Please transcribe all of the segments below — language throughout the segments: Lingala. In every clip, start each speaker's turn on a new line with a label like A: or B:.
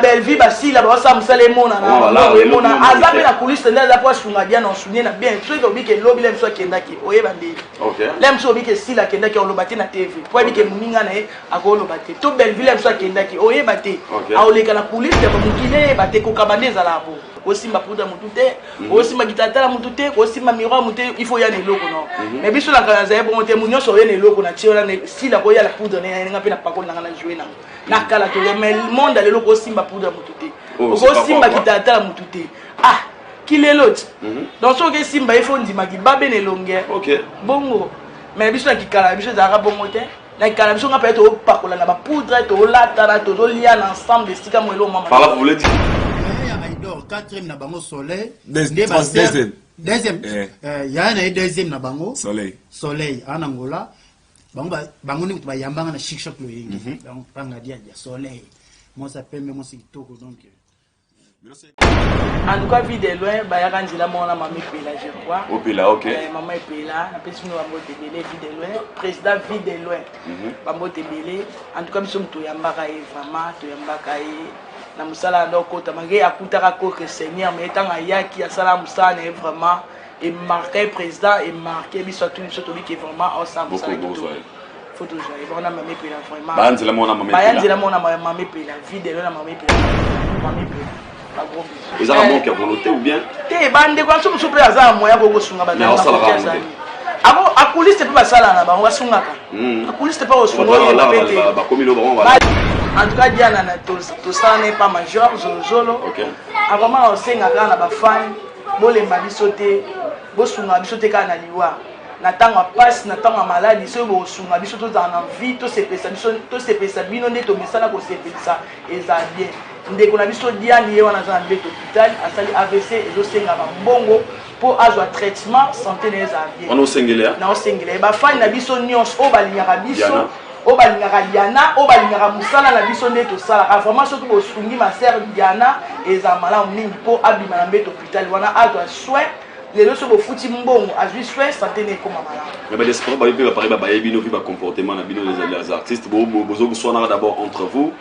A: belle vie basi la ba musala emona na azabe na kuliste ndaza po sunga bien on souvenir na bien truc obi ke lobby lem so kendaki oyeba ndeli lem so obi ke sila kendaki on lobati na TV po obi ke muninga na e akolo bate to belle vie lem so kendaki oyeba te aoleka na kuliste ba mukile bate ko kabandeza la bo osimba poudre mutu te osimba gitatala mutu te osimba miroir mutu il faut y aller loko non mais biso la kana zaye bon te munyo so yene loko na tiola ne sila ko ya la poudre ne nga pe na pakolo na jouer na kala to mais le monde ale loko osimba poudre mutu te osimba gitatala mutu te ah kilelot donc so ke simba il faut ndima ki babe ne longue bongo mais biso na kikala biso za bongo te na kikala biso nga pe to pakola na ba poudre to lata na to lia ensemble de sika mo elo mama
B: par là vous voulez dire
C: quatrième na bango soleil
D: deuxième
C: ya na deuxième na bango
D: soleil
C: en Angola bango ni ba yambanga na chic choc lo yingi donc panga dia soleil moi ça peut même aussi kitoko donc
A: en tout cas vie de loin ba ya kanzila mona mama pela je crois
B: opela OK
A: mama pela na pesi no bango te belé vie de loin président vie de loin bango te belé en tout cas biso to yambaka e vraiment to yambaka e na musala ndoko tamange akutaka ko que Seigneur mais tanga yaki asala musala ne vraiment et marqué président et marqué biso tout biso to bi que vraiment ensemble ça faut toujours et vraiment mama pela vraiment
B: banzela mona
A: mama pela vie de loin na mama pela pas gros
B: bisous ils ont manqué volonté ou bien
A: te bande kwa so pe aza moya ko sunga ba na ako akuliste pe basala na bango basungaka akuliste pe osunga
B: ba komilo ba
A: en tout cas diana na to ça n'est pas major zolo avant on senga kana ba fan bolemba bisote bosunga bisote kana liwa na tanga passe na tanga maladie so bo sunga bisoto za na vie to se pesa bino ne to mesala ko se pesa eza bien ndeko na biso diani ye wana za na hôpital asali AVC ezo senga ba mbongo pour azwa traitement santé ne eza bien
B: on osengela
A: na osengela ba fan na biso nyos o balingaka biso o balingaka Diana o balingaka musala na biso nde to sala vraiment surtout bo sungi ma sœur Diana eza malamu mingi po abima na mbeto hôpital wana azwa soin les deux sont foutis mbongo à juste faire santé ne comme malade
B: mais ben l'espoir ba yeba parler ba yebino vi ba comportement na bino les artistes bozo soana d'abord entre vous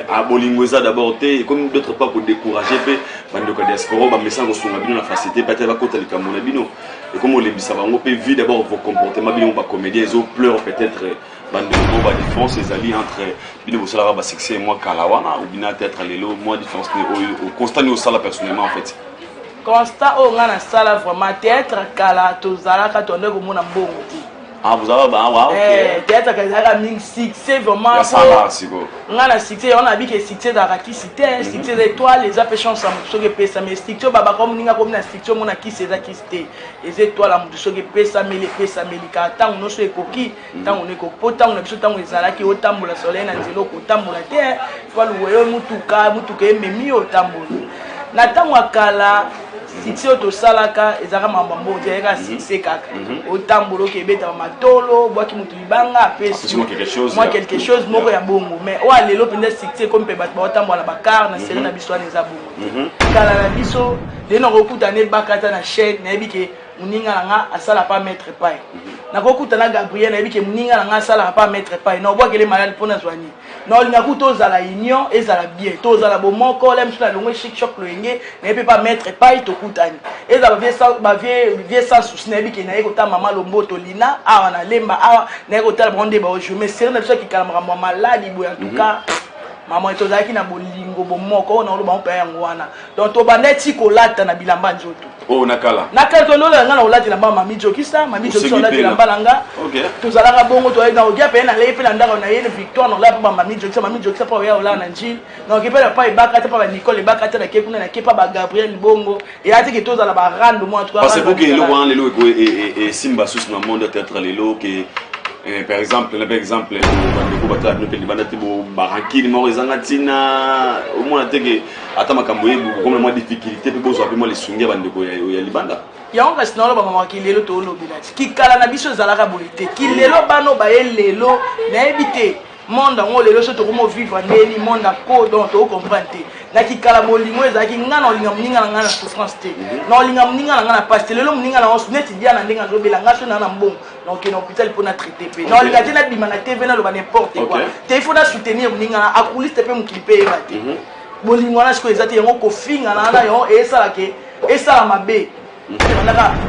B: a bolingweza d'abord té comme d'autres pas pour décourager pe bande ko diaspora ba message songa bino na facilité peut-être ba kota le kamona bino et comme on les bisa bango pe vi d'abord vos comportements bino ba comédien ils ont pleurent peut-être bande ko ba différence les alliés entre bino bo sala ba succès et moi kalawana ou bina peut-être lelo moi différence au constat au sala personnellement en fait
A: constat o ngana sala vraiment théâtre kala tozalaka tonde ko mona mbongo ti
B: ah vous avez bah OK
A: théâtre kala ming succès vraiment
B: ça siko
A: ngana succès on a dit que succès da ki cité succès étoiles les apéchons ça so que pesa mais succès baba comme ninga comme na succès mona ki c'est ça qui cité les étoiles la mutu so que pesa mais ka tant no so ekoki tant on eko pota on biso tant ezala ki otambola soleil na nzelo ko tambola te faut louer mutuka ememi otambola na tango akala si auto salaka ezaka mambambo direka c'est kaka otambulo ke beta matolo boaki mutu libanga apesi moi quelque chose moko ya bongo mais o alelo pende sikte comme pe bat ba otambola bakar na sele na biso na eza bongo kala na biso de no kokuta ne bakata na chaîne na biki muninga nga asala pas mettre pai na kokuta na Gabriel na biki muninga nga asala pas mettre pai na boaki les malades pour na soigner non il n'a kuto za la union et za la bien to za la bon moko lem sur la longue chic choc loenge ne peut pas mettre pai to kutani et za ba vie sans souci na biki na ekota mama lomboto lina awa na lemba awa na ekota bonde ba je mais c'est na biso ki kalama malade bo en tout cas maman etozaki na bolingo bomoko na oloba mpe yango wana donc to bandeti kolata na bilamba nzoto
B: oh nakala
A: to lola nga na olati na mama mijokisa mami jokisa olati na balanga
B: OK
A: tozalaka bongo to na ogia pe na lepe na ndaka na yene victoire na la pa mami jokisa pa ya ola na njil donc epela pa ibaka te pa Nicole ibaka te na kekuna na kepa ba Gabriel bongo et ati ke tozala ba rando mo en tout cas
B: parce que le wan lelo et simba sus na monde peut-être lelo que par exemple bandeko bata no pe libanda te bo barakini mo ezangatina au moins teke ata makambo yebu comme moi difficulté pe bozo pe moi les sungia bandeko ya libanda
A: ya on reste na lo ba mama ki lelo to lo bilati ki kala na biso zalaka bolite ki lelo bano ba lelo na ebite monde ngo lelo so to komo vivre ndeni monde ko donc to comprendre naki kala bolingo ezaki ngana olinga mninga na ngana souffrance te na olinga mninga na ngana passe lelo mninga na osu neti dia na ndenga zobela ngaso na mbongo donc na hôpital pour na traiter pe na olinga tena bima na TV na loba n'importe quoi te il faut na soutenir mninga na akuliste pe mukilipe ebate bolingo na siko ezati yango kofinga na yo esala ke esala mabe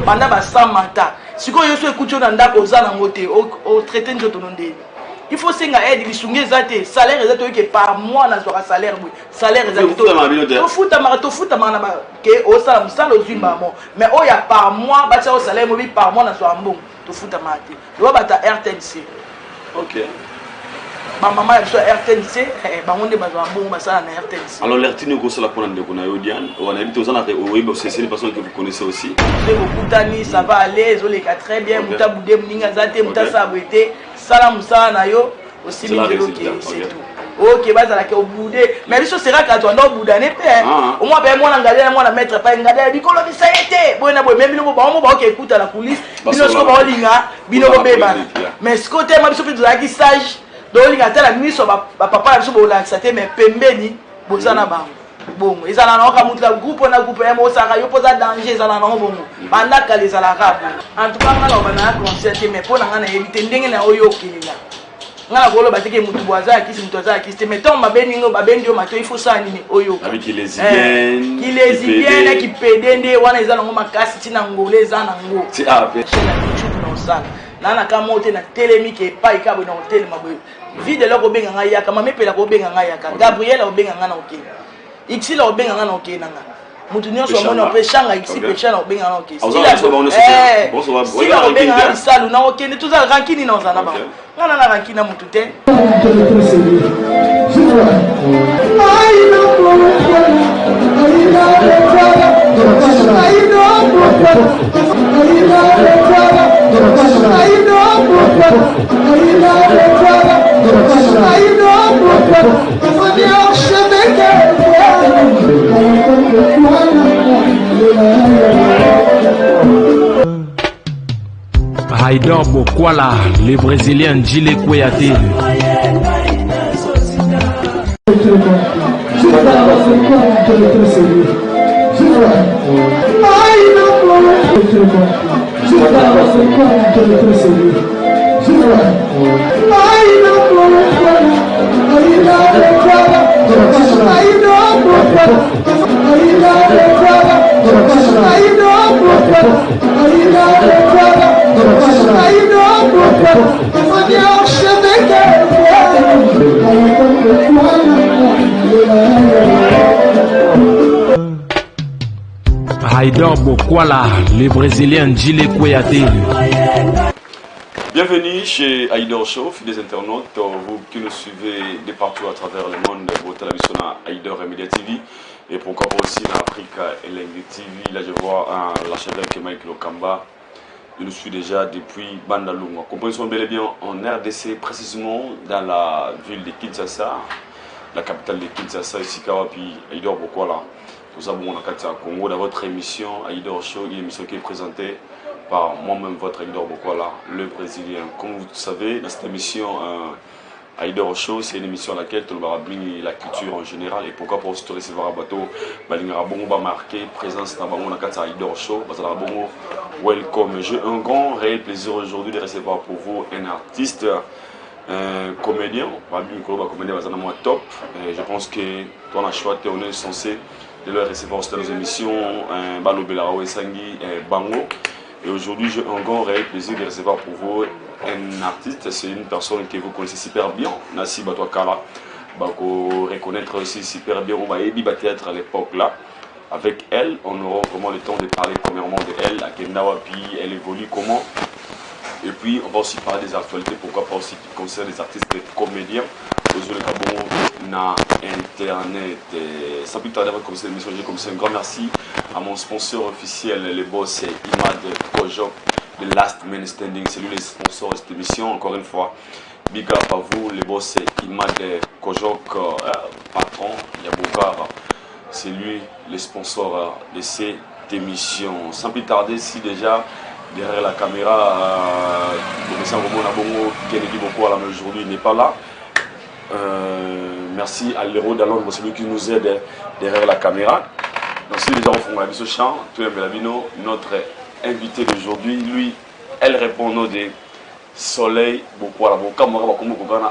A: banda basamata sikoyo so ekuti na ndako oza nango te o traiter nzoto nonde il faut senga aide bisungi ezate salaire ezate que par mois na zoka salaire boy salaire ezate to futa mana ba ke o sala musala ozimba mo mais o ya par mois ba tia o salaire mobi par mois na zo ambongo to futa mate lo bata RTNC.
B: OK.
A: Ma maman elle soit RTNC ba ngonde ba zo ambongo ba sala na RTNC.
B: Alors l'RTNC ko sala pona ndeko na yo Diane on habite aux années au web c'est une personne que vous connaissez aussi.
A: C'est beaucoup tani ça va aller zo les très bien muta boudé mninga zate muta sabwete sala musala na yo aussi bien que c'est tout. OK bazala ke obude mais biso sera ka to ndo budane pe au moins ben moi na ngadela moi na mettre pas ngadela bikolo bisayete boy na boy même bino ba mo ba OK écoute la police bino so ba olinga bino ko beba mais ce côté ma biso pe za ki sage do olinga tala miso ba papa na biso bo la sate mais pembeni bozana bango bon ezala na ka mutla groupe na groupe mo saka yo poza danger ezala na bongo banda kala ezala ka en tout cas ngala bana concert mais pour na ngana éviter ndenge na oyo kilinga ngala kolo batike mutu boaza kisi mutu aza kisi mais tant mabeningo babendio mato il faut ça nini oyo
B: avec les hygiènes
A: qui les hygiènes qui pedende wana ezala ngo makasi tina ngole ezana ngo
B: ti ape
A: na osala nana kama ote na telemi ke pai ka bona hotel maboy vide loko benga ngaya kama mepela ko benga ngaya ka Gabriel o benga ngana oke ici la obenga ngana oke nanga mutu nyonso mona pe shanga ici pe shanga obenga ngana oke si la obenga ngana salu na oke ne tuza rankini na ozana ba ngana na rankina mutu te
D: Haïdor Bokwala, le Brésilien Djile Kouyaté. Haïdor Bokwala, le Brésilien Djile Kouyaté.
B: Bienvenue chez Haïdor Show, fidèles internautes, vous qui nous suivez de partout à travers le monde, vous télévision à Haïdor et Media TV, et pourquoi pas aussi en Afrique et l'Ingue TV. Là je vois l'archevêque Mike Lokamba, je nous suis déjà depuis Bandalunga. Comprenons bel et bien en RDC, précisément dans la ville de Kinshasa, la capitale de Kinshasa, ici Kawapi, Haïdor Bokwala. Nous avons un Congo dans votre émission Haïdor Show, une émission qui est présentée par moi-même, votre Haïdor Bokwala, le Brésilien. Comme vous savez, dans cette émission Haïdor Show, c'est une émission à laquelle tout le monde la culture en général et pourquoi pas aussi recevoir un bateau, va marquer présence dans le Haïdor Show, welcome. J'ai un grand réel plaisir aujourd'hui de recevoir pour vous un artiste, un comédien, top. Je pense que toi, on a choisi, on est censé de le recevoir dans nos émissions, Balo Belarawe Sangi, Bango. Et aujourd'hui, j'ai un grand réel plaisir de recevoir pour vous un artiste. C'est une personne que vous connaissez super bien, Nassi Batouakala. Vous reconnaître aussi super bien, on va aider peut-être à l'époque là. Avec elle, on aura vraiment le temps de parler premièrement de elle, à Kendawapi, elle évolue comment. Et puis, on va aussi parler des actualités, pourquoi pas aussi qui concernent les artistes et comédiens. Aujourd'hui, na internet. Sans plus tarder, comme c'est l'émission, comme c'est un grand merci à mon sponsor officiel, le boss Imad Kojok, de Last Man Standing. C'est lui le sponsor de cette émission. Encore une fois, big up à vous, le boss Imad Kojok, patron Yaboukar. C'est lui le sponsor de cette émission. Sans plus tarder, si déjà derrière la caméra, Kennedy Bokwala, mais aujourd'hui il n'est pas là. Merci à l'héros d'Alon, celui qui nous aide derrière la caméra. Donc si les gens font ce chant, tout le monde, notre invité d'aujourd'hui, lui, elle répond au nom de Soleil Bokwala.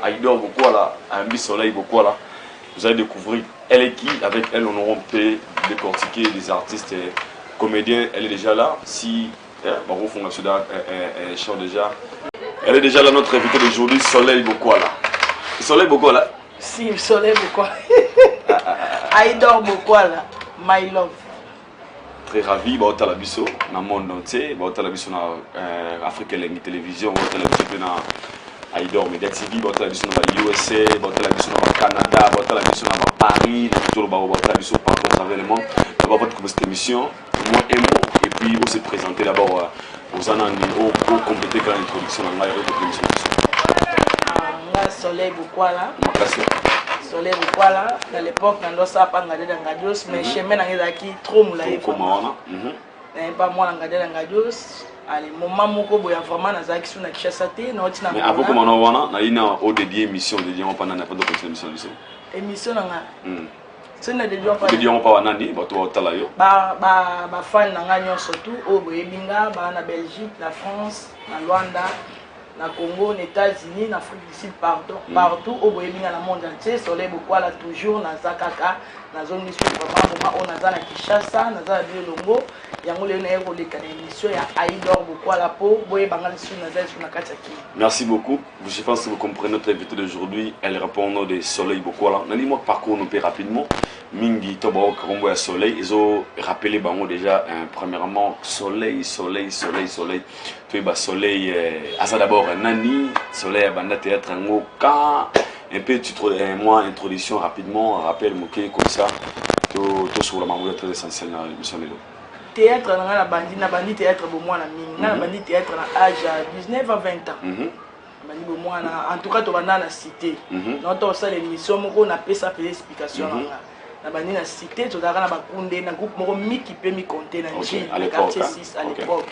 B: Aïdor Bokwala, Ambi Soleil Bokwala. Vous allez découvrir elle est qui. Avec elle, on aura pu décortiquer des artistes et comédiens. Elle est déjà là. Si Barou Fongassouda chante déjà. Elle est déjà là, notre invité d'aujourd'hui, Soleil Bokwala. Soleil Bokwala.
A: Si, Soleil Bokwala. Aïdor Bokwala, my love.
B: Très ravi, bah la biso dans le monde entier, bah la biso dans Afrique Télévision, bah la biso dans Aïdor Media TV, bah la biso dans USA, bah la biso dans Canada, bah la biso dans Paris, tout le bah la biso partout à travers le monde. D'abord votre cette émission, moi un mot et puis on se présenter d'abord aux anani au compléter quand l'introduction dans la émission.
A: Soleil Bokwala.
B: Merci.
A: Soleil Bokwala, dans l'époque, dans l'ossa pas ngade dans Gadios, mais chemin dans qui trop moulay.
B: Comment
A: pas moi ngade dans Gadios. Allez, moment moko boya vraiment na zaki suna kishasate na otina.
B: Mais avant comment on wana, na ina au dédié émission dédié on pas na pas de émission du
A: émission nga. C'est na dédié on pas.
B: Dédié on pas wana ni ba to tala yo.
A: Ba fan nga nyo surtout au boyebinga ba na Belgique, la France, na Rwanda. Na Congo, aux États-Unis, en Afrique du Sud, partout, au Boyebinga, dans le monde entier, Soleil Bokwala toujours, dans Zakaka, dans la zone de vraiment, on a Kishasa, dans la ville Longo, il y a une émission, il y a Aïdor Bokwala pour Boyebanga,
B: merci beaucoup. Je pense que vous comprenez notre invité d'aujourd'hui. Elle répond au nom de Soleil Bokwala. Nani-moi parcours nous plus rapidement. Mingi Tobo Karombo à Soleil. Ils ont rappelé bango déjà premièrement Soleil. Tu es Soleil. Asa d'abord Nani Soleil Banda Théâtre Ngoka. Un peu moi introduction rapidement. Rappel moqué comme ça. Tout sur la maman très essentiel dans l'émission de l'eau.
A: Théâtre na bandi théâtre bo moi na mingi na bandi théâtre na âge à 19 à 20 ans. Bandi bo moi en tout cas to banda na cité. Notre ça l'émission moko na pesa pe explication na bandi na cité to dara na bakunde na groupe moko miki pe mi compter na Njili na quartier 6 à l'époque.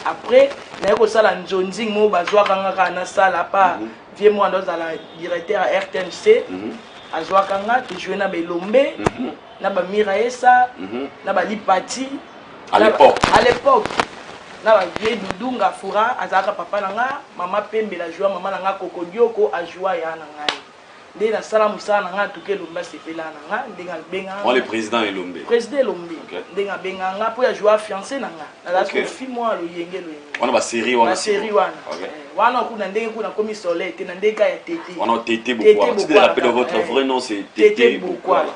A: Après na ko sala njonzing mo bazwa kanga na sala pa vieux moi dans la directeur à RTNC. Azwa kanga to jouer na Belombe na ba Miraesa na ba Lipati. À l'époque, na ba vie Dudunga Fura azaka papa nanga, mama Pembe la joie, maman nanga Koko Dioko a joie ya nanga. Ndé na sala musala nanga tuke Lomba sepela nanga, ndinga benga.
B: On le président est Lombe.
A: Président Lombe. Ndinga benga nga pour ya joie fiancé nanga. Na la fi moi lo yenge lo yenge.
B: On a série wana.
A: Série wana. Wana ku na ndenge ku na komi soleil, te na ndeka ya Tété.
B: On a Tété Bokwala. Si vous rappelez votre vrai nom c'est Tété Bokwala.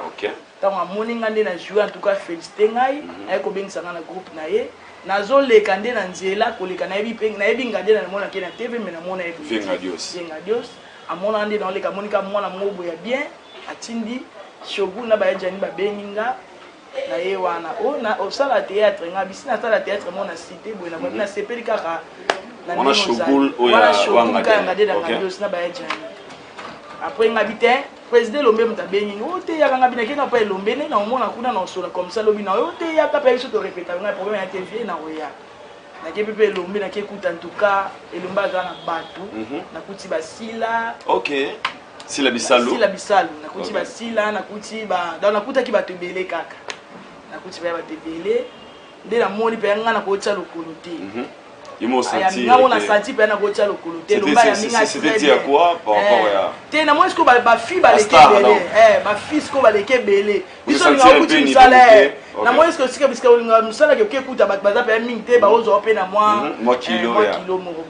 B: OK.
A: Tant moninga nde na jouer en tout cas féliciter ngai ay ko bengisa na groupe na ye nazo leka nde na nzela ko leka na yebi peng na yebi ngade na mona ke na TV mais na mona yebi
B: Venga Dios
A: amona nde na leka monika mona mobo ya bien atindi shogu na ba jani ba beninga na ye wana o na o sala théâtre nga bisi na sala théâtre mona cité boy na na sepeli kaka
B: na mona shogul o ya
A: wanga ngade na Dios na ba jani après ngabité président Lombe mutabeni ote ya kanga binaki na pa Lombe ne na omona kuna na osola comme ça lobi na ote ya ka pa biso to répéter na problème ya TV na oya na ke pepe Lombe na ke kuta en tout cas elomba za na batu na kuti basila
B: OK sila bisalu
A: na kuti basila na kuti ba na kuta ki batebele kaka na kuti ba batebele nde na moni pe nga na ko tsa lokuluti
B: Imo senti.
A: Nga on a senti pe na ko tsa lokuluti lomba ya minga
B: c'était à quoi par rapport ya
A: te na moi sko ba fi ba leke belé ba fi sko ba leke belé biso nga kuti misala na moi sko sika biska nga misala ke kuta ba baza pe mingi te ba ozo pe na moi kilo moko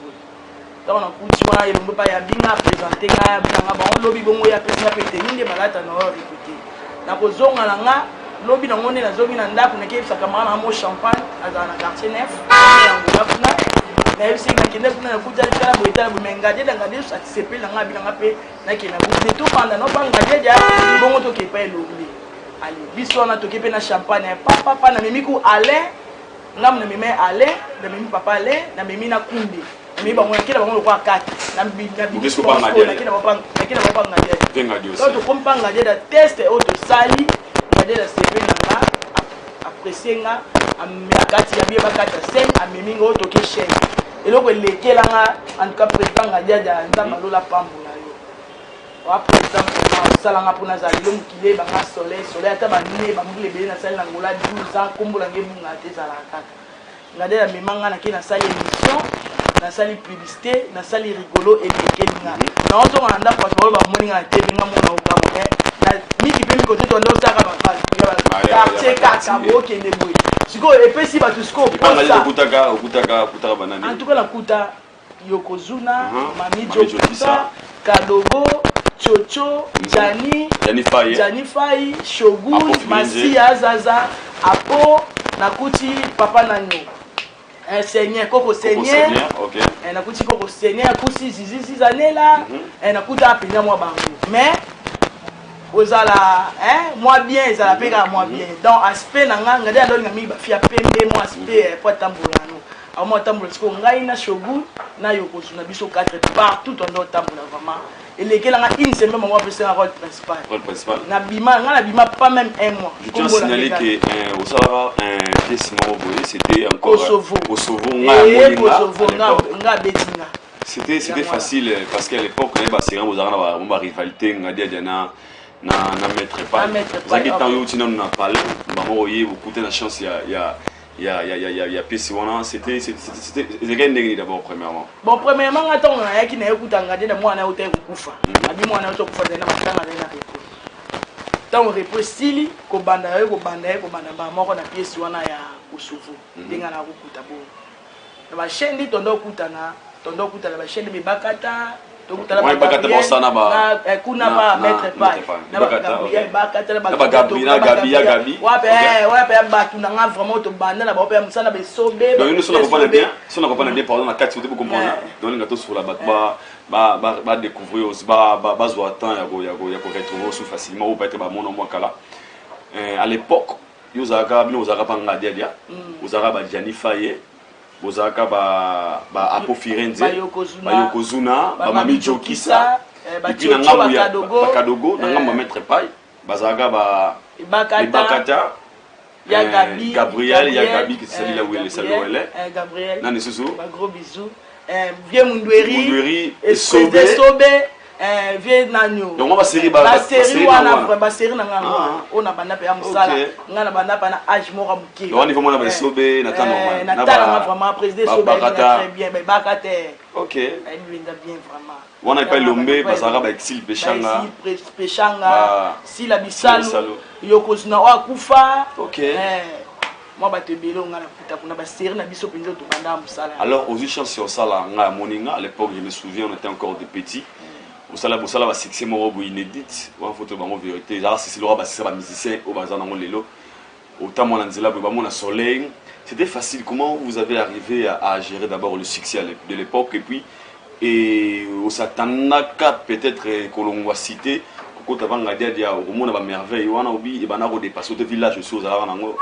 A: donc na kuti wa elombe pa ya binga présenter nga binga ba on lobi bongo ya pesa pe te ninde balata na répéter na ko zonga na nga lobi na ngone na zobi na ndako na ke saka mana mo champagne azana na quartier 9 yango kuna na yebisi nga kende kuna na kuta kala boita na mengaje danga de satisfait na ngabi na pe na ke na buti to panda no banga jeja bongo to ke pa elombe ali biso na to ke pe na champagne papa na mimiku ale ngam na mimi ale na mimi papa ale na mimi na kundi mi ba ngwe kila bango kwa kati na biso
B: pa na
A: kila ba ngaje
B: venga Dios
A: to kompa ngaje da test auto sali ngaje da sepe na apprécier nga amekati ya bieba kati sen amemi ngo to ke chaîne eloko lekela nga en tout cas président ngaje da nzamba lola pambo na yo après exemple salanga pona za lelo mukile banga soleil ata banine bambule bele na salle na ngola 12 ans kombola ngebunga te zala kaka ngade la memanga na ke na salle émission na salle publicité na salle rigolo et kelinga na oto na ndako bato ba moninga na tv nga mona okamo na miki pe mi côté to ndo saka ba quartier kaka bokende boy siko epesi bato siko posa
B: okutaka banani
A: en tout cas la kuta Yokozuna Mami Jokisa Kadogo Chocho Jani Fai Shogun Masia Zaza Apo Nakuti Papa Nanyo Seigneur Koko Seigneur Nakuti Koko Seigneur Nakuti Zizi Zanela Nakuta Apenya moi bango mais ozala moi bien ezala peka moi bien donc aspect nanga ngade ando ngami ba fia pembe moi aspect pour tambola no a moi tambola siko ngai na Shogun na Yokozuna biso 4 partout on doit tambola vraiment et lesquels nga une semaine moi peut faire un rôle principal na bima nga na bima pas même un mois
B: je tiens à signaler que au Sahara un pièce Maroboye c'était encore Kosovo
A: nga betinga
B: c'était facile parce qu'à l'époque les Bassirans vous avez une rivalité ngadi diana na mettre pas zaki tant yo tina na parler maman oye vous coûter la chance il y a PC wana c'était gagné d'abord premièrement
A: bon premièrement attends na yaki na ekuta ngadi na mwana uta kufa abi mwana uta kufa na matanga na repo tant repo stili ko banda ba moko na pièce wana ya Kosovo ndinga na kukuta bo na ba chaîne tondo kutana ba chaîne mi bakata kuna ba mettre pas na ba Gabi ouais batu na nga vraiment to banda na ba pe musana be sobe
B: donc nous sommes comprendre bien pardon na quatre vous comprendre donc nga to sur la ba découvrir aussi ba zo temps ya ko retrouver aussi facilement ou peut-être ba mon moi kala à l'époque yo zaka pa ngadia vous zaka ba Jani Faye bozaka ba Apo Firenze ba Yokozuna ba Mami Jokisa
A: ba
B: Kadogo na ngamba mettre pai bazaka ba Bakata
A: ya Gabi
B: Gabi qui s'est là où elle est
A: Gabriel
B: nani susu
A: ba gros bisous vieux Mundweri
B: et Sobe
A: vieux Nanyo
B: donc on va série
A: ba série na nganga on a banda pe amsala ngana banda pa na âge moko muke
B: donc on niveau na ba Sobe na temps normal
A: na temps vraiment président Sobe très bien mais Bakata
B: OK
A: elle vient bien vraiment
B: on a pas lombe bazaka ba exil pechanga
A: si la bisalo Yokozuna wa kufa
B: OK
A: moi ba te belo ngana kuta kuna ba série na biso pinzo to banda amsala
B: alors aux chances sur ça là nga moninga à l'époque je me souviens on était encore des petits au sala ba succès moko inédite wa photo ba mo vérité genre c'est le roi ba c'est ba musicien au bazar na lelo autant moi na nzela ba mo na soleil c'était facile comment vous avez arrivé à gérer d'abord le succès de l'époque et puis au satanaka peut-être kolongwa cité ko tabanga dia au monde ba merveille wana obi e bana ko dépasser de village sur za nango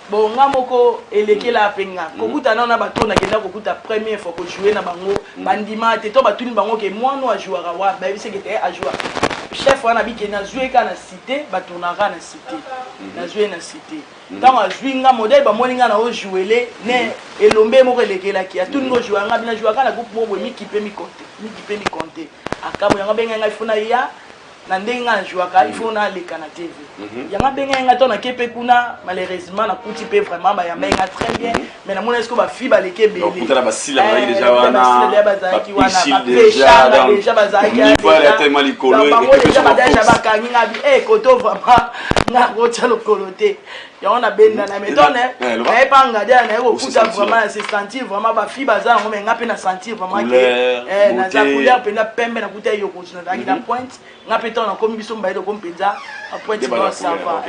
A: bon nga moko elekela penga kokuta na bato na kenda kokuta première fois ko jouer na bango bandima te to batuni bango ke mwana a jouer wa ba bise ke te a jouer chef wana bi ke na jouer ka na cité bato na ra na cité na jouer na cité tant a jouer nga modèle ba moninga na o jouer ne elombe moko elekela ki atuni ngo jouer nga bina jouer ka na groupe moko mi kipe mi compter akabo yanga benga nga ifuna ya na ndenga jouaka il faut na leka na TV yanga benga nga to na kepe kuna malheureusement na kuti pe vraiment ba yamba nga très bien mais na mona est-ce que ba fi ba leke belé
B: donc la basila ba déjà wana
A: déjà bazaki
B: voilà tellement likolo
A: et déjà ba kangi nga bi koto vraiment na rocha lo koloté ya on a benda na méthode mais pas ngadia na ko kuta vraiment se sentir vraiment ba fi baza ngo nga pe na sentir vraiment que na za couleur pe na pembe na kuta yo continue na pointe nga pe ton comme biso mbaïdo comme penza à pointe ça va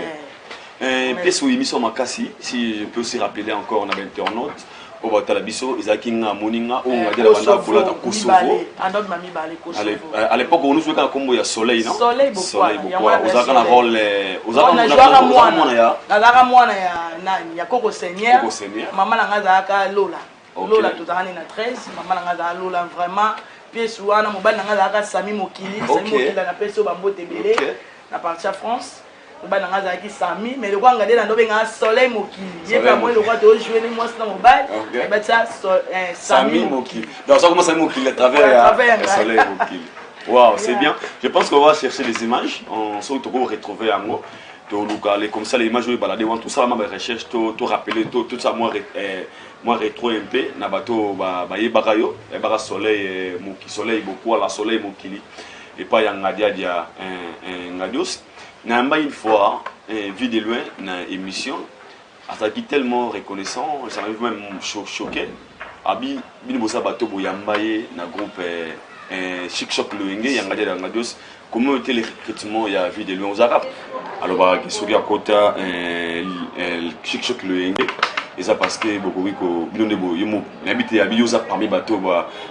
B: pièce où émission makasi si je peux aussi rappeler encore on a internaute au batala biso izakinga moninga ou ngadia la banda kula ta Kosovo
A: andot mami balé Kosovo
B: à l'époque on nous jouait quand combo ya soleil non
A: soleil beaucoup
B: ozaka na rôle
A: ozaka na mwana ya nani ya Koko Seigneur maman na ngazaka Lola tozakani na 13 maman na ngazaka Lola vraiment pièce wana mobali na ngazaka Sami Mokili na peso bambote belé na partie France mobali na ngazaka Sami mais le quoi ngader na ndobenga Soleil Mokili yepa moi le quoi to jouer ni moi na mobile et ben ça Sami Mokili
B: donc ça commence Sami Mokili à travers Soleil Mokili Waouh, c'est bien. Je pense qu'on va chercher les images. On se retrouver en haut. Comme ça, les images, je vais balader. Tout ça, ma recherche, tout rappeler, tout ça, moi rétro un peu. Na bateau, y bagayo, y baga soleil, moki soleil, beaucoup à la soleil, mokili. Et pas y a un ngadios. Na une fois, vu de loin, na émission. Ça qui tellement reconnaissant, ça m'a même choqué. Abi, bin bossa bateau, boyambaye, na groupe. Chic Choc Loenge, Yangadia Rangadios, comment était le recrutement il y a vu de loin aux Arabes. Alors, bah, qui sont à côté Chic Choc Loenge, et ça parce que beaucoup de gens qui habitent à Biosa parmi les bateaux,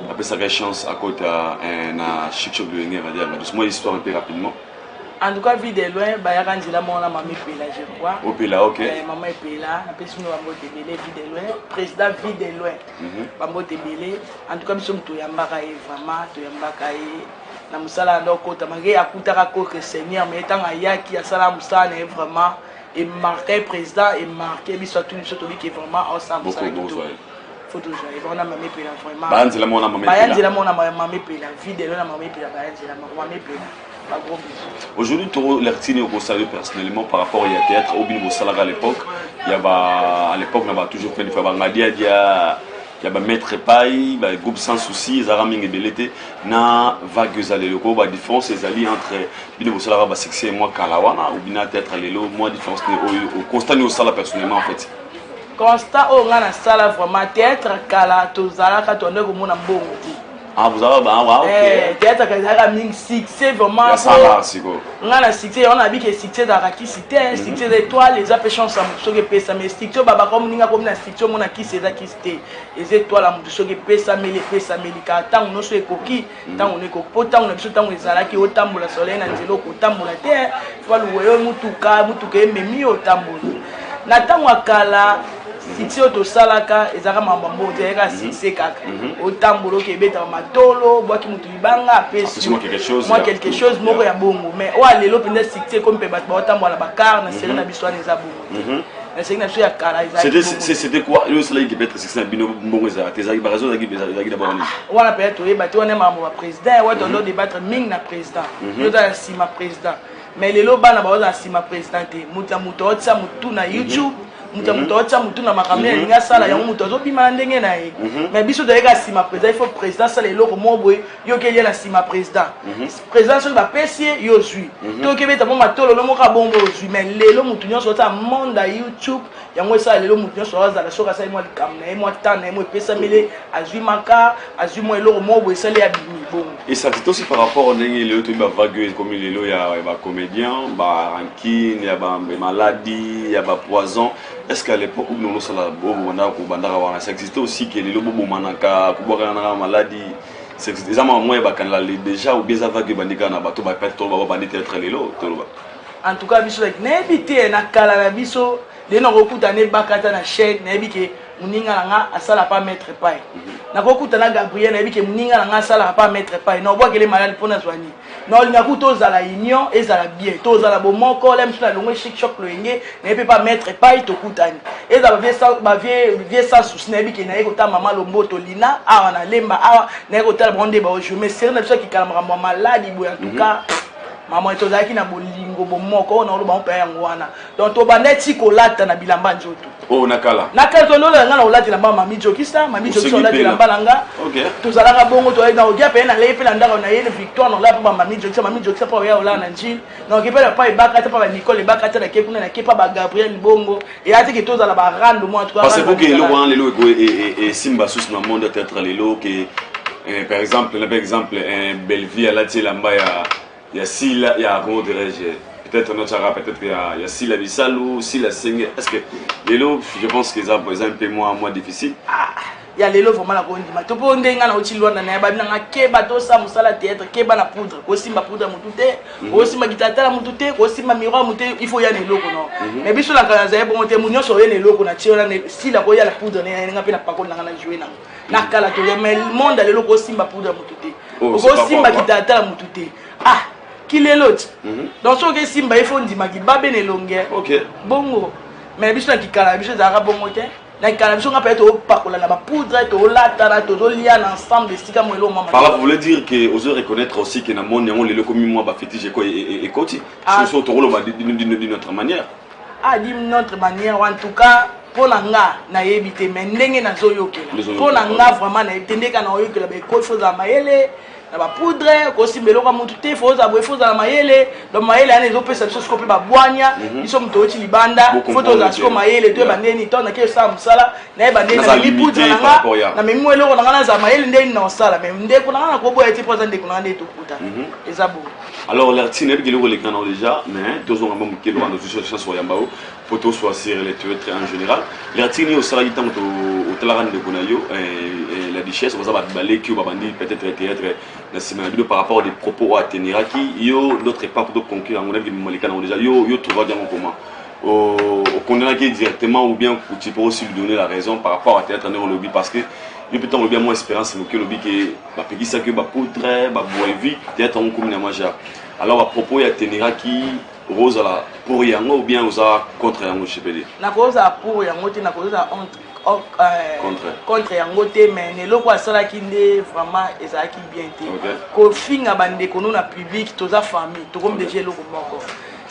B: après ça a chance à côté de Chic Choc Loenge. Moi, l'histoire un peu rapidement.
A: En tout cas, vu de loin, il y a un maman Pela, je crois.
B: Au Pela, ok.
A: Maman Pela, après nous avons vu de loin, président vu de loin. Maman Tebele, en tout cas, nous sommes tous Yambakaye, vraiment, tous Yambakaye. Na musala ndo kota mangé akutaka ko que Seigneur mais tant ayaki asala musala vraiment et marqué président et marqué biso tout biso to qui vraiment ensemble ça. Faut toujours vraiment Maman Pela vraiment.
B: Banzela mona Maman Pela.
A: Banzela mona Maman Pela, vu de loin Maman Pela, banzela Maman Pela.
B: Aujourd'hui, l'artiste au salut personnellement par rapport au théâtre au Bino Salaga à l'époque. Il y a à l'époque on a toujours fait des fois il y a maître paille, groupe sans souci, Zaraming et Belete, na vagues à l'élo, la différence est alliée entre Bino Salaga et moi Kalawana ou Bina théâtre à l'élo, moi différence au constat au sala personnellement en fait.
A: Constat au ngana sala vraiment théâtre Kala tozala ka tonne ko mona mbongo.
B: Ah, vous avez ok.
A: Théâtre Kazaka Ming succès vraiment. On a succès, on a dit que succès d'Araki cité, succès d'étoiles, les apéchants ça me sauve pesa mais succès baba comme ninga comme na succès mon qui c'est qui cité. Les étoiles me sauve pesa mais les pesa melika tant on se koki, tant on est ko tant on est tant on ezalaki au tambola soleil na nzelo ko tambola terre, faut le mutuka memi au tambola. Na tango akala si auto salaka ezaka mambo teka si kaka otambolo ke beta matolo boaki mutu libanga pesi moi quelque chose moko ya bongo mais o alelo penda sikte comme pe bat otambola bakar na sera na biswana eza bongo na sera na ya kala
B: c'était quoi le soleil qui peut être c'est bino bongo za tezaki barazo za ki d'abord ni
A: wana peut être bati wana mambo ba président wa dondo débattre ming na président yo da sima président mais lelo bana ba za sima président te mutu otsa mutu na YouTube mutu na makambo ya linga sala ya mutu azobima ndenge na ye mais biso doyeka sima président il faut président sala eloko moboye yo ke na sima président président so ba pesi yo zui to ke beta mo matolo no moka bombo zui mais lelo mutu nyonso ta monde ya YouTube yango sala lelo mutu nyonso azala soka sala mo likamna e mo tana e mo pesa mele azui maka azui mo eloko moboye sala ya bimi bon
B: et ça c'est aussi par rapport au ndenge lelo to ba vague comme lelo ya ba comédien ba ranking ya ba maladie ya ba poison. Est-ce qu'à l'époque où nous sommes là, ça existait aussi que les lobos manaka, kuboka maladie, c'est exactement moi déjà ou bien ça va que bandika na bateau ba perdre ba banditer être les lots.
A: En tout cas biso like n'habité na kala na biso les non recoute na bakata na chaîne n'habité muninga nga asala pas mettre paille. Na kokuta na Gabriel n'habité muninga nga asala pas mettre paille. Na bois que les malades pour na soigner. Non, il n'y a que tous à la union et à la bien. Tous à la bon mon corps, l'aime sur la longue chic choc le yé, ne peut pas mettre paille to koutani. Et ça va vie ça sous snabi qui n'a pas maman le moto lina, ah on a lemba, ah n'a pas bondé ba je me sers de ça qui calmera moi malade en tout cas. Maman est aux qui n'a bolingo bon moko on a le bon père ngwana. Donc to baneti ko lata na bilamba njoto.
B: Oh nakala.
A: Nakala to lola ngana olati na mama mijokisa, mami jokisa olati na balanga.
B: OK.
A: To zalaka bongo to na ogia pe na lepe na ndaka na yene victoire na la pa mami jokisa pa ya ola na njil. Na okipela pa ibaka ta pa Nicole ibaka ta na kekuna na kepa ba Gabriel bongo. Et ati ke to zala ba rando moi en tout cas.
B: Parce que le roi lelo et Simba sous le monde peut-être lelo que par exemple un Belleville la tie lamba il y a Sila, il y a comment dirais-je, peut-être notre arabe, peut-être il y a Sila Bissalou, Sila Senghe. Est-ce que les lots, je pense qu'ils ont un peu moins difficile.
A: Il y a les lots vraiment la condima. Tu peux ndenga na ochilwa na na na keba to sa musala théâtre keba na poudre, aussi ma poudre mutute, aussi ma guitare la mutute, aussi ma miroir mutute, il faut y aller loko non. Mais biso la kanaza bon te munyo so yene loko na tio na Sila ko ya la poudre na pe na pakon na jouer na. Na kala to mais le monde le loko aussi ma poudre mutute. Aussi ma guitare la mutute. Ah qu'il est l'autre. Donc, ce que Simba il faut dire, il va bien longueur.
B: OK.
A: Bongo. Mais biso na kikala biso za bongo te. na kala biso nga peut être pakola na ba poudre to lata na to lia ensemble de stika mo elo mama.
B: Par là vous voulez dire que osez reconnaître aussi que na monde yango lelo comme moi ba fétiche ko et koti sur to rolo ba d'une autre manière.
A: Ah d'une autre manière en tout cas pour la nga na yebite mais ndenge na zoyokela. Pour la nga vraiment na yebitendeka na oyokela ba ko chose à mayele. Na poudre ko simbelo ka mutu te foza bo foza na mayele do mayele ana ezo pesa biso sikope ba bwanya biso muto oti libanda foto za siko mayele to bandeni to na ke sa musala na bandeni na mi poudre na nga na mi mwelo ko na za mayele ndeni na osala mais nde ko na ko boya ti poza nde ko na nde to kuta ezabo.
B: Alors l'artiste n'est pas le canon déjà mais deux ans même qui doit dans une chanson yambao photo soit sur les théâtres en général l'artiste ni au salaire tant au talaran de Konayo et la richesse on va balai qui va bandi peut-être théâtre na semaine par rapport des propos à tenir qui yo d'autres pas pour conclure on a vu le canon déjà yo trouver bien comment au condamner directement ou bien tu peux aussi lui donner la raison par rapport à théâtre dans le lobby parce que il peut être bien moins espérance que le lobby qui va payer ça que va poudre va boire vie théâtre en commune maja alors à propos il y a tenir qui rose la pour yango ou bien aux contre yango chepeli
A: na cause pour yango te na cause contre yango te mais ne loko asala ki nde vraiment ezaki bien te ko finga bande kono na public toza famille to comme déjà loko moko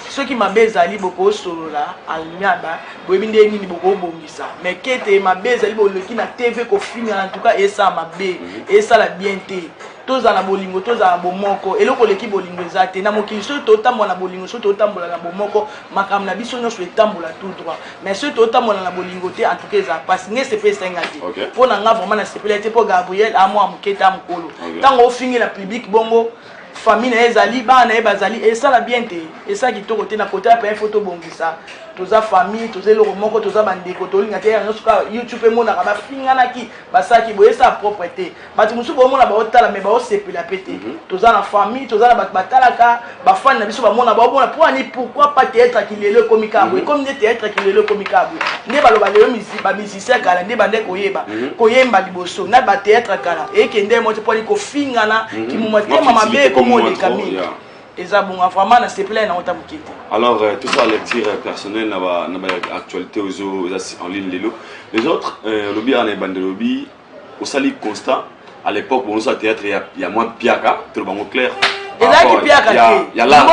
A: ceux qui m'abezali boko solo là almiaba boyebi nde nini boko bongisa mais kete mabezali boloki na TV ko finga en tout cas esa mabe esa la bien te toza na bolingo toza na bomoko eloko leki bolingo ezate na mokili so totambola na bolingo so totambola na bomoko makam na biso nyonso etambola tout droit mais so totambola na bolingo te en tout cas eza passe ngese pe senga te pour na nga vraiment na sepelete pour Gabriel amo amuketa mukolo tango ofingi la public bongo famille na ezali bana bazali et ça la bien te et ça qui to côté na côté après photo bongisa toza famille toza eloko moko toza bandeko tolinga te nyonso ka YouTube mona ka bafingana ki basaki boye sa propreté bati musu bo mona ba otala me ba osepela pete toza na famille toza na batalaka ba fan na biso ba mona ba bona pourquoi pas théâtre qui lelo komikabo comme ne théâtre qui lelo komikabo ne baloba lelo musique ba musicien kala ne bande koyeba koyemba liboso na ba théâtre kala et kende mo te poni ko fingana ki mu motema mabe komo le kami. Vraiment,
B: alors, tout ça, lecture personnelle, n'a actualité en ligne. Les autres, lobby en bande de lobby, au sali constat, à l'époque, on a théâtre, il y a moins de piaka, tout le monde clair.
A: Il y a là,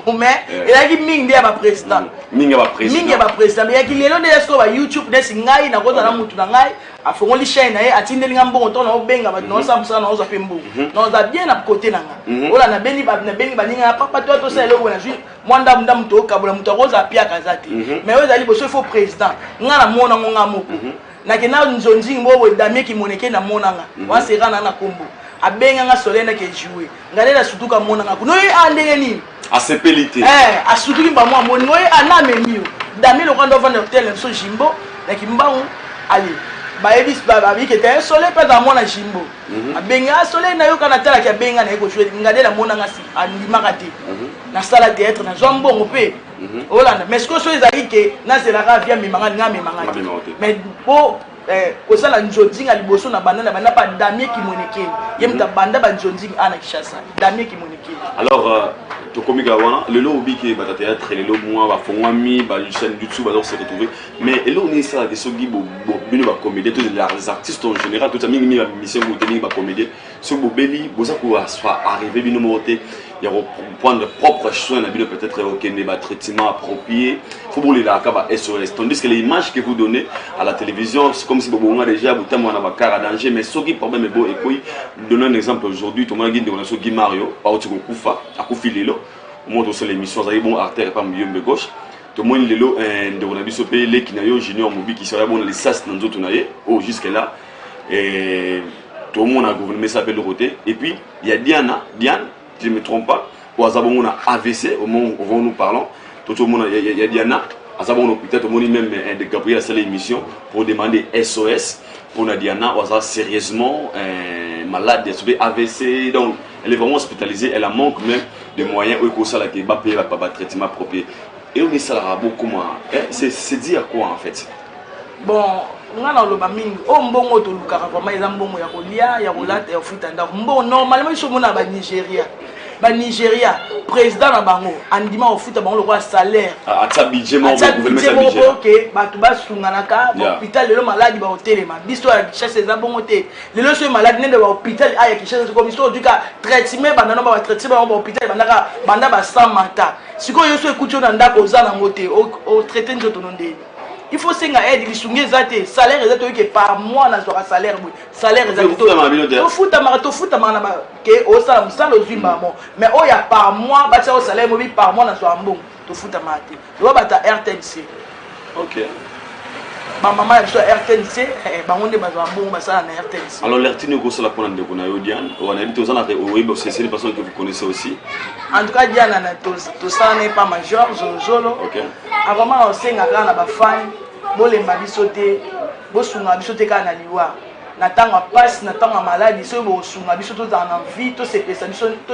A: mais il y a qui ming ba président. Ming ba président. Mais il y a qui lelo de ba YouTube de singai na kota na mutu na ngai afongoli chaîne na ye atindeli ngambo to na obenga ba no samsa na oza pembo. Na oza bien na côté na nga. Ola na beni ba ninga papa to ça eloko na ju mwanda mdamu to kabula mutu akoza pia kazati. Mais oza li boso fo président. Nga na mona ngonga moko. Na kena nzonzi mbo damie ki moneke na monanga. Wa serana na kombo. Abenga nga solena ke jouer ngalela sutuka mona nga kuno andenge nini
B: asepelite
A: asutuki ba mwa moni ngoy ana memio dami lo kwando vana hotel so jimbo na kimbangu ali ba ebis ba bi ke te sole pe da mona jimbo abenga sole na yo kana tala ke benga na eko jouer ngalela mona nga si andimaka te na sala théâtre na zombongo pe Hollande mais ce que so ezali ke na zela ka via mimanga nga mimanga mais po kosala nzonzinga liboso na banda pa damie ki moneke yemta banda ba nzonzinga ana kishasa damie ki moneke
B: alors to komika wana lelo obiki ba théâtre lelo moi ba fongwami ba chaîne YouTube ba se retrouver mais lelo ni ça de sogi bo bino ba comédie tous les artistes en général tout ça mingi ba mission bo tenir ba comédie so bo beli bo ça ko soit arriver bino moté il y a prendre propre soin bino peut-être aucun ba traitement approprié faut boler la ka ba SOS tandis que les images que vous donnez à la télévision c'est comme si bobo nga déjà botamwa na ba car danger mais sogi problème bo et puis donner un exemple aujourd'hui to mona guinde on a sogi Mario pa oti ko kufa akufi lelo au monde sur l'émission ça y est bon artère pas milieu de gauche tout le monde lelo de on a biso pe les kinayo junior mobi qui sera bon les sas dans d'autres naie oh jusque là et tout le monde a gouvernement s'appelle le côté et puis il y a Diane je ne me trompe pas au Azabon on a AVC au moment où nous parlons tout le monde il y a Diana Azabon peut-être au monde même de Gabriel à cette émission pour demander SOS pour Diana au sérieusement malade de AVC donc elle est vraiment hospitalisée elle a manque même de moyens où ça la qui va payer pas traitement approprié et on est ça là beaucoup comment c'est dire quoi en fait
A: bon nga na loba mingi o mbongo to lukaka vraiment eza mbongo ya kolia ya kolata ya futa ndako mbongo normalement iso mona ba Nigeria ba Nigeria président na bango andima ofuta bango lokola salaire
B: ata budget mo
A: gouvernement budget OK ba tuba sunganaka hôpital lelo maladi ba hotelema biso ya chasse za bongo te lelo so maladi nende ba hôpital aya kishasa comme biso duka traitement banda no ba traitement ba hôpital banda ba samata siko yo so ekuti na ndako za na ngote o traiter nzoto nonde il faut senga aide lisungi zate salaire zato que par mois na zo salaire salaire zato to futa na ba ke o sala musala ozimba mo mais o ya par mois ba tsa o salaire mo bi par mois na zo ambon to futa mate lo ba ta RTNC
B: OK
A: ba mama ya so RTNC ba ngonde ba zo ambon ba sala na RTNC.
B: Alors l'RTNC ko sala pona ndeko na yo Diane on a dit aux gens oui c'est les personnes que vous connaissez aussi.
A: En tout cas Diane na to sala n'est pas major zolo
B: OK
A: avant on senga na ba fan bolemba bisote bosunga bisote kana liwa natanga passe natanga maladi so bo sunga bisoto za na vie to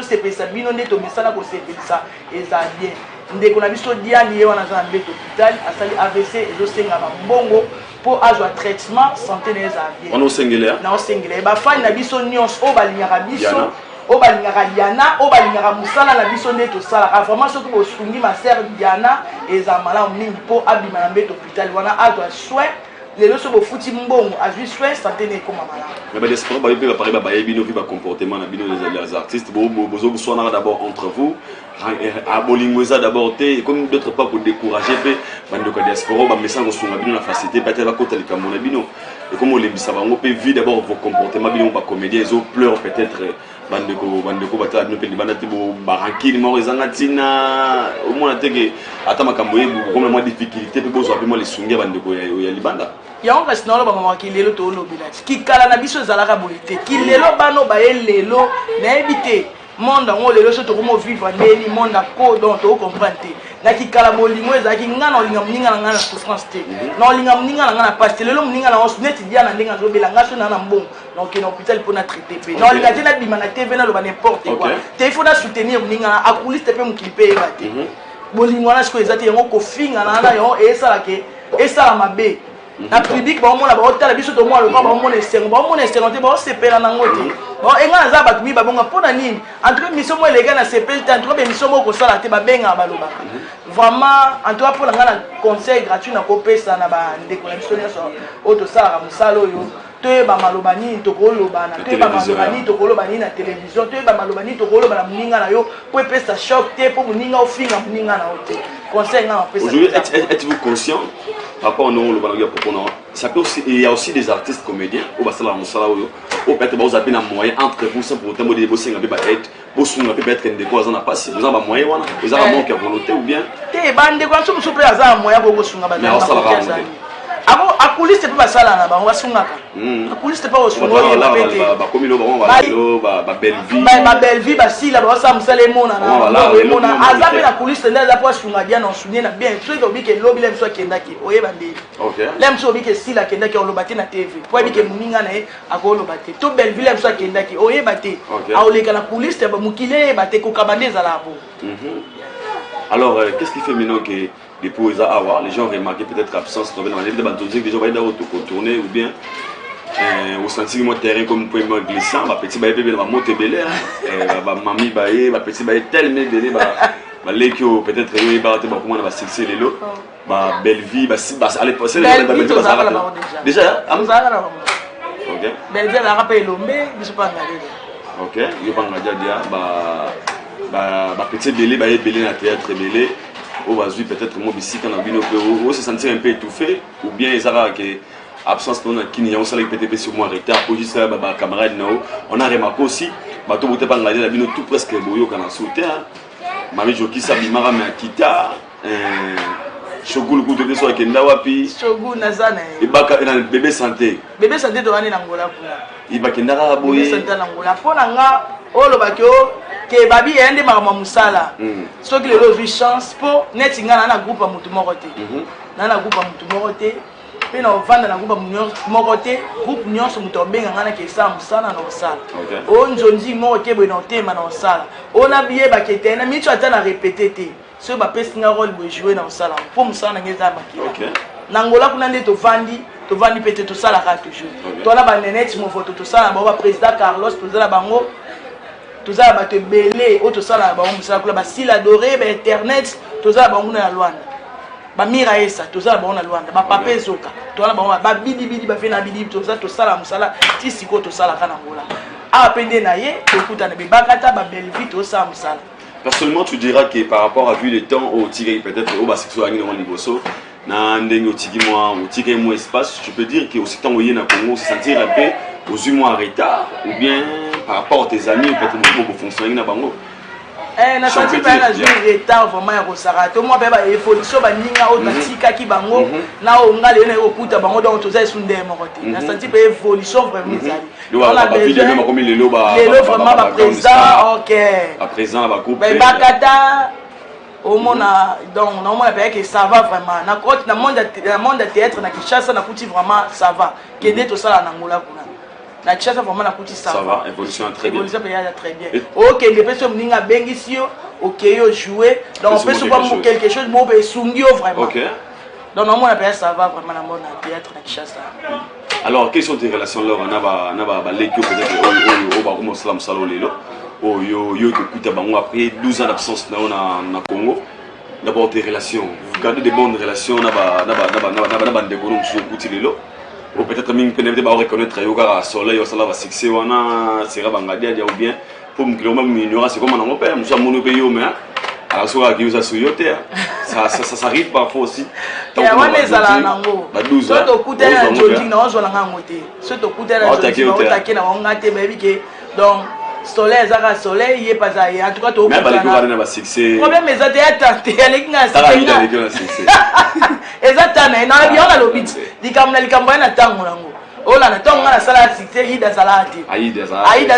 A: sepesa bino nde to mesana ko sepesa eza bien ndeko na biso Diane ye wana za mbeto hospital asali AVC ezo senga ba mbongo po azwa traitement santé na eza bien
B: on osengele
A: na osengele ba fan na biso nyons o balingaka biso o balingaka Diana o balingaka musala na biso nde to sala vraiment soki bo sungi ma sœur Diana eza malamu mingi po abima na mbeto hospital wana azwa soin lelo so bo futi mbongo azwi soin santé ne koma malamu
B: mais ba l'espoir ba yebe ba parler ba yebino vi ba comportement na bino les artistes bozo buswana d'abord entre vous à Bolingweza d'abord comme d'autres pas pour décourager pe bando ka diaspora ba message sunga bino na facilité peut-être ba kota likambo na bino et comme on les bisa bango pe vi d'abord vos comportements bino ba comédien ils ont pleurent peut-être bandeko batala bino pe libanda te bo barankini mo ezanga tina au moins teke ata makambo yebu comme moi difficulté pe bozo pe moi les sunga bandeko ya libanda
A: yango kasi na lo ba mama ki lelo to lobila ki kala na biso zalaka bolite ki lelo bano ba lelo na ebite monde ngo lelo so to komo vivre ndeni monde ko donc to comprendre na ki kala bolingo ezaki ngana olinga mninga na ngana souffrance te na olinga mninga na ngana paste lelo mninga na osu neti dia na ndenga zo bela ngaso na mbongo donc na hôpital pour na traiter pe na olinga te na bima na TV na lo ba n'importe quoi te il faut na soutenir mninga na akuliste pe mukilipe eba te bolingo na siko ezati yango ko finga na yo esala ke esala mabe na public ba mona ba hôtel biso to mona ba mona esengo te ba sepela na ngote bon enga za ba tumi ba bonga pona nini en tout cas mission mo lega na sepel en tout cas mission mo ko sala te ba benga ba loba vraiment en tout cas pour la ngana conseil gratuit na ko pesa na ba ndeko na biso nyaso auto sala musalo yo to ba maloba nini to ko loba na to ba maloba nini to ko loba nini na télévision to ba maloba nini to ko loba na muninga na yo po pesa choc te po muninga ofinga muninga na hotel conseil na pesa.
B: Aujourd'hui êtes-vous conscient par rapport au nom le balaga propos non ça peut aussi il y a aussi des artistes comédiens au basala musala yo au peut-être vous avez un moyen entre vous sans pour autant de bosser un peu ba être bosunga peut être des quoi na pas si vous avez moyen wana vous avez manque à volonté ou bien
A: te bande kwa so pe aza moyen ko bosunga ba na abo akuliste pe basala na bango basungaka akuliste pe osunga
B: ba komilo ba
A: belle vie basila ba sa musale mona na mona aza pe akuliste ndaza po sunga dia na sunye na bien so ko bike lobby lem so kendaki oyeba ndeli lem so bike sila kendaki olobati na TV po bike muninga na e akolobati to belle vie lem so kendaki oyeba te aoleka na akuliste ba mukile ba te ko kabandeza la bo.
B: Alors qu'est-ce qui fait maintenant que depuis les gens remarquent peut-être l'absence de des gens vont contourner ou bien au senti mon terrain comme pour me glisser ma petit baie va monter belé ma mamie baie ma petit baie tellement belé bah les qui peut-être ils vont te comment on va fixer les lots bah belle vie bah allez passer déjà OK
A: belle vie la rappelle l'homme je sais pas regarder
B: OK yo pas regarder dia bah petit belé baie belé na théâtre belé ou vas-y peut-être moi ici quand on vient au se sentir un peu étouffé ou bien ils ont que absence non qui n'y a aussi peut-être sur moi retard pour juste ba camarade on a remarqué aussi ba to bote pas regarder la bino tout presque boyo kana sauter mami joki sa bimara mais kita shogulu kutoke so akenda wapi
A: shogulu nazana
B: ibaka na bébé santé
A: to wani na ngola kuna
B: ibakenda ka boye
A: bébé santé na ngola pona nga olo bakyo ke babi ende mama musala soki lelo vi chance po neti ngana na groupe mutu moko te na groupe mutu moko te pe na vanda na groupe moko te groupe nyonso mutu obenga ngana ke sa musala na osala o njonzi moko ke bwe na tema na osala ona biye bakete na micho ata na répéter te so ba pesinga rôle bo jouer na osala po musala na ngeza makila na ngola kuna nde to vandi pete to sala ka toujours to na ba neneti mo photo to sala ba président Carlos to zala bango tous à battre belé auto ça là ba on ça la style adoré ba internet tous à ba on na Luanda ba mira esa tous à ba on na Luanda ba papé zoka tous à ba bidi bidi ba fait na bidi tous à la musala ti siko tous à la kana ngola a pende na ye okuta na be bakata ba belle vie tous à musala.
B: Personnellement, tu diras que par rapport à vu le temps au tigre peut-être au basexo à Nino Liboso na ndenge au tigre moins espace, tu peux dire que aussi temps où il y a Congo se sentir la paix aux mois en retard ou bien par rapport à tes amis peut-être pour fonctionner na bango.
A: Na senti pas na jouer retard vraiment ya kosara to moi pe ba évolution ba ninga o tatika ki bango na o ngale na okuta bango donc to za sunde mo côté na senti pas évolution vraiment zali
B: on a besoin même comme les loba
A: vraiment ba présent OK
B: à présent ba groupe
A: ba kata au mona donc non moi pe que ça va vraiment na côté na monde théâtre na Kinshasa na kuti vraiment ça va kende to sala na ngola kuna na Kinshasa vraiment na kuti ça
B: va évolution très bien
A: évolution très bien OK les personnes ninga bengisio OK yo jouer donc on peut se voir quelque chose mo be sungio vraiment
B: OK
A: donc non moi pe ça va vraiment na monde théâtre na Kinshasa.
B: Alors quelles sont tes relations là na ba lekio peut-être au ba comme slam salo lelo oh yo écoute bango après 12 ans d'absence na Congo. D'abord tes relations, vous gardez des bonnes relations na ba ndeko no musu kuti lelo ou peut-être même peut-être ba reconnaître yo ka soleil au sala va succès wana sera bangadia dia ou bien pour me clairement ignorer c'est comme on mon père musu mono pe yo mais alors soit qui usa suyote ça arrive parfois aussi
A: tant que on zala nango
B: ba 12
A: ans to kutela jogging na ozo langa ngote so to kutela jogging na otake na ngate baby ke donc soleil zaka soleil yé pas ça en tout cas to
B: mais ba le na ba succès
A: problème est ça théâtre avec na
B: succès
A: exactement na bien na lobit likamna na tango nango ola na tango na sala succès ida salati aida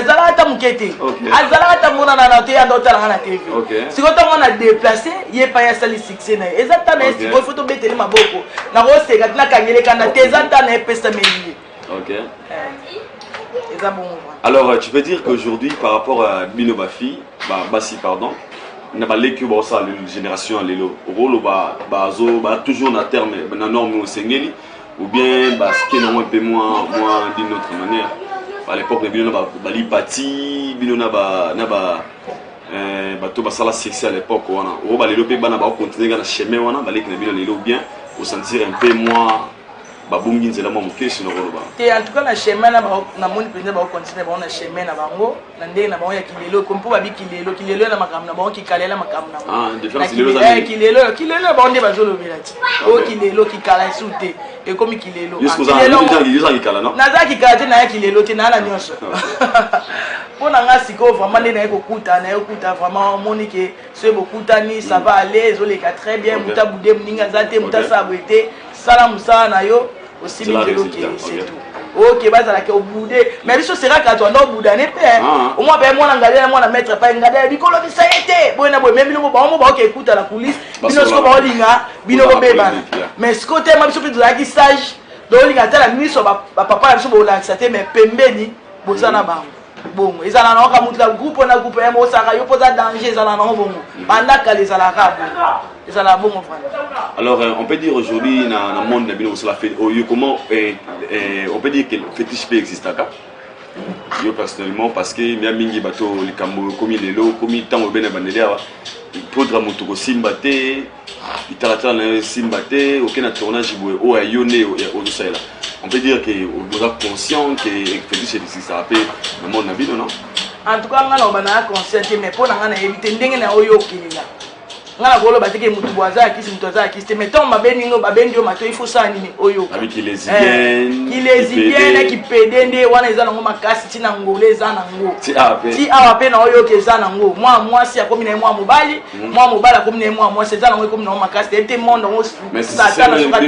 A: salata mukete azalata mona na te ando tala na TV siko tango na déplacer yé pas ya sali succès na exactement est ko photo beteli maboko na ko seka na kangele kana te exactement na pesa meli
B: OK alors tu peux dire qu'aujourd'hui par rapport à Bino Bafi Bassi pardon na ba l'équipe ça la génération lelo rôle bazo toujours na terme na norme au sengeli ou bien parce que non un peu moins d'une autre manière à l'époque de Bino ba lipati Bino na ba to ba sala succès à l'époque wana o ba lelo pe bana ba continuer na chemin wana ba l'équipe na Bino lelo bien au sentir un peu moins babungi nzela mo mukesi no koloba
A: te en tout cas na chemin na moni penza ba continuer ba na chemin na bango na ndenge na bango ya kilelo kompo ba kilelo na makam na bango kikalela makam na
B: différence
A: kilelo ba onde bazolo bilati o kilelo kikala sute e komi kilelo
B: yusa kikala no
A: na za kikala te na ya kilelo te na nyonso pona nga siko vraiment ndenge na kokuta na yokuta vraiment moni ke se bokuta ni ça va aller zo les très bien muta bude mninga zate muta sabwete sala musala na yo aussi mingeloki c'est tout OK bazala ke obude mais biso sera ka to ndo budane pe au moins be mwana ngalela mwana mettre pa ngalela bikolo bisayete boyena boy même biloko ba mo ba OK écoute la coulisse bino sko ba olinga bino beba mais ce côté ma biso plutôt la qui sage do olinga tala miso ba papa biso bo la sate mais pembeni bozana ba bongo ezala na ka mutla groupe na groupe mo saka yo posa danger ezala na bongo banda ka les ala ka ezala bongo vraiment.
B: Alors on peut dire aujourd'hui dans le monde de Bino cela fait comment on peut dire que le fétiche peut exister là. Yo personnellement parce que mia mingi bato likambo comme lelo comme tango bena bandelia podra moto ko simbate italata na simbate aucun tournage boy o ayone o dosela. On peut dire que vous êtes conscient que fétiche existe ça peut le monde na Bino non.
A: En tout cas ngana bana conscient mais pour ngana éviter ndenge na oyo kilinga ngana golo batike mutu bwaza kisi mutu aza kisi mais tant mabeningo babendio mato il faut ça nini oyo
B: avec les lesbiennes
A: qui pedende wana eza nango makasi tina ngole eza nango ti ape na oyo ke eza nango moi si akomi na moi mobali akomi na moi eza nango komi na makasi te monde ngo satana soka te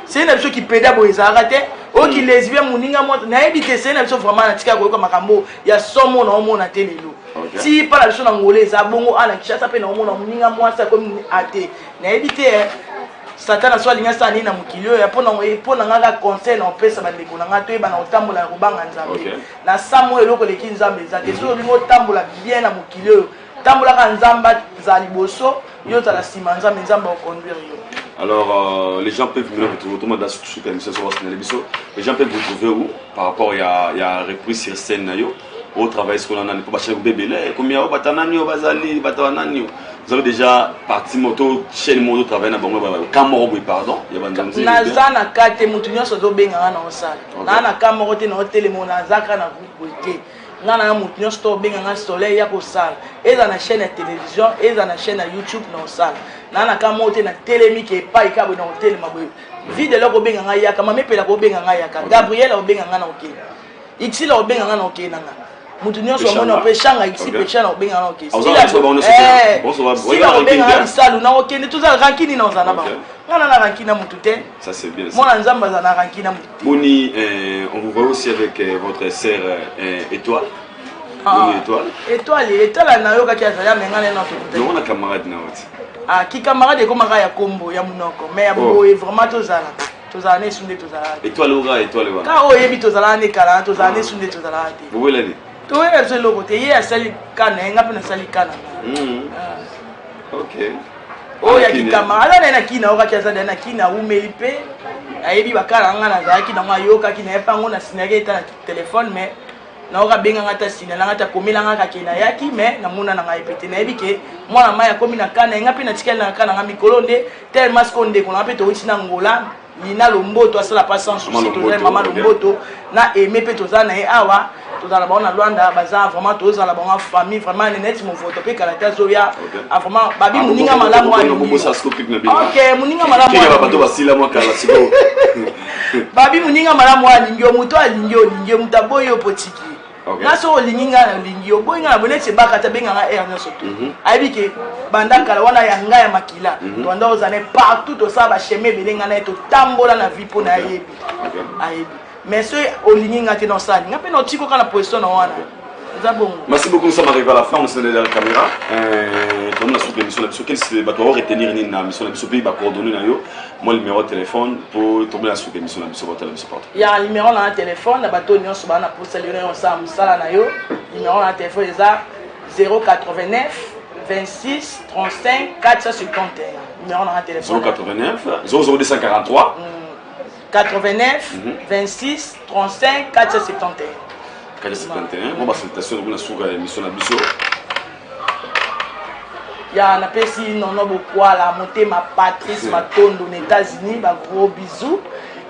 A: c'est une personne qui pédale pour les arrêter ou qui lesbien moninga moi na éviter c'est une personne vraiment na tika ko makambo ya somo na omo na telelo si pas la personne angolaise za bongo ana Kinshasa pe na omo na moninga moi ça comme até na éviter satana soit linga sa ni na mukilio ya pona ngaka conseil na pesa bandeko na ngato eba na otambola ya kubanga nzambe na samo eloko leki nzambe za te so lingo tambola bien na mukilio tambola ka nzamba za liboso yo za la sima nzambe nzamba o conduire yo.
B: Alors, les gens peuvent venir vous trouver, les gens peuvent vous trouver où par rapport à reprise sur scène, au travail ce qu'on a pour bacher bébé là combien au batanani au bazali batanani vous avez déjà parti moto chaîne moto travail na bango kamoro pardon ya bandanzi
A: nazana kate mutu nyonso zo benga na osala na kamoro te na hotel mo na zaka na buite ngana mutu nyonso to benga na soleil ya ko sala eza na chaîne ya télévision eza na chaîne ya YouTube na osala na kamoro te na telemi ke pa ikabo na hotel maboy vide loko benga nga yaka mamepela ko benga nga yaka Gabriel o benga nga na okena Ixila o benga nga na okena nga mutu nyonso mona pe shanga Ixi pe shanga o benga na okena sila o benga nga isalu na okena tuza rankini na ozana ba ngana na rankina mutu te
B: ça c'est bien ça
A: mona nzamba za na rankina mutu
B: Boni on vous voit aussi avec votre sœur Étoile
A: Étoile na yoka ki azala mengana na to
B: non on a camarade na wati
A: ah ki camarade ko maka ya kombo ya munoko mais ya boye vraiment tozala ne sunde tozala
B: étoile
A: ka o yebi tozala ne kala tozala ne sunde tozala te
B: vous voyez là
A: to ya se loko te ye asali kana ngapi na sali kana
B: OK
A: o ya ki camarade na kina oka ki azala na kina umeli pe ayebi bakala ngana za ki na yoka ki na epango na sinage ta téléphone mais na oka benga ngata sina ngata komela ngaka kina yaki mais na muna na ngai pete na ebike mwana maya komi na kana ngapi na tikela na kana ngami kolonde tellement skonde ko na pe to wina ngola lina lomboto asala pas sans souci to na mama lomboto na aimé pe to za na e awa to za la bona Luanda baza vraiment to za la bona famille vraiment net mon photo pe kala zoya vraiment babi muninga malamu ali OK muninga malamu
B: ali bato basila mwa kala siko
A: babi muninga malamu ali ngio muto ali ngio mutaboyo potiki naso olinginga na lingi oboyinga na bonetse bakata benga nga air nyoso to ayebi ke banda kala wana ya nga ya makila to anda ozane partout to sa ba chemin belenga na to tambola na vie po na ayebi mais so olinginga te no sali nga pe no tiko kana position na wana
B: merci beaucoup, nous sommes arrivés à la fin, on s'est derrière la caméra. Comme la soupe l'émission, quel c'est bah toi retenir ni na mission la mission pays bah coordonner na yo. Moi le numéro de téléphone pour tomber la soupe l'émission la mission votre l'émission porte.
A: Il y a un numéro dans le téléphone, na bato nyon so bana pour saluer ensemble sala na yo. Numéro dans le téléphone est 089 26 35 451. Numéro dans le téléphone
B: 089 00243
A: 89 26 35 471.
B: 471. Bon bah salutations de la soupe l'émission la mission.
A: Ya na pesi nono bokwa la motema Patrice Matondo aux États-Unis, ba gros bisous.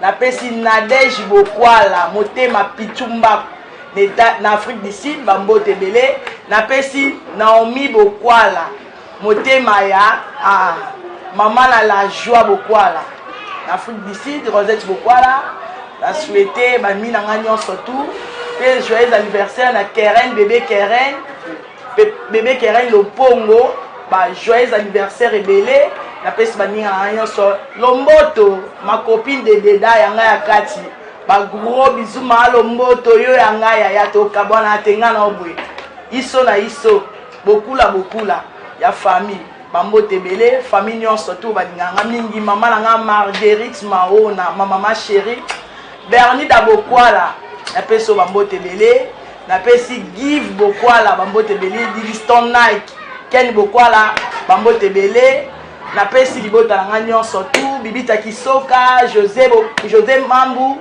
A: Na pesi Nadège Bokwala motema Pichumba na Afrique du Sud, ba mbote belé. Na pesi Naomi Bokwala motema ya maman la joie Bokwala na Afrique du Sud, Rosette Bokwala. La souhaité ba mina nganyon surtout. Et joyeux anniversaire na Keren bébé Keren Lopongo. Bah, joyeux anniversaire rebelle na pesi baninga na so Lomboto ma copine de Deda yanga ya kati ba gros bisous ma Lomboto yo yanga ya to kabona tenga na obwe iso na iso bokula ya famille bambote bele famille nyonso to baninga mingi mama na Marguerite Maona mama chérie Bernie da Bokwala na pesi bambote bele na pesi Give Bokwala bambote bele Diliston Nike Ken Bokwala bambote belé na pesi libota nga nyonso tout Bibita Kisoka José Mambu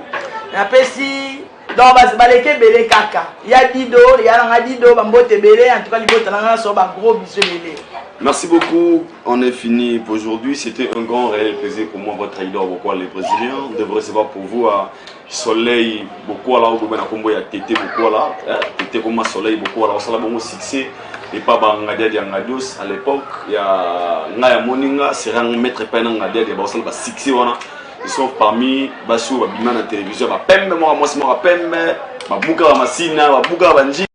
A: na pesi donc baleke belé kaka ya Dido ya nga Dido bambote belé en tout cas libota nga so ba gros bisous belé.
B: Merci beaucoup, on est fini pour aujourd'hui. C'était un grand réel plaisir pour moi, votre leader Bokwala, les Brésiliens. On devrait recevoir pour vous à Soleil Bokwala, au Boubena Kombo, il y a Tété Bokwala, Tété comme Soleil Bokwala, on s'en a bon succès. Et pas Bangadia de Angadios à l'époque, il y a Naya Moninga, c'est un maître peine Angadia de Bassal, Sixi Wana. Ils sont parmi Bassou, Bimana télévision, Pembe, moi, c'est moi, Pembe, Babouka, Massina, Babouka, Banji.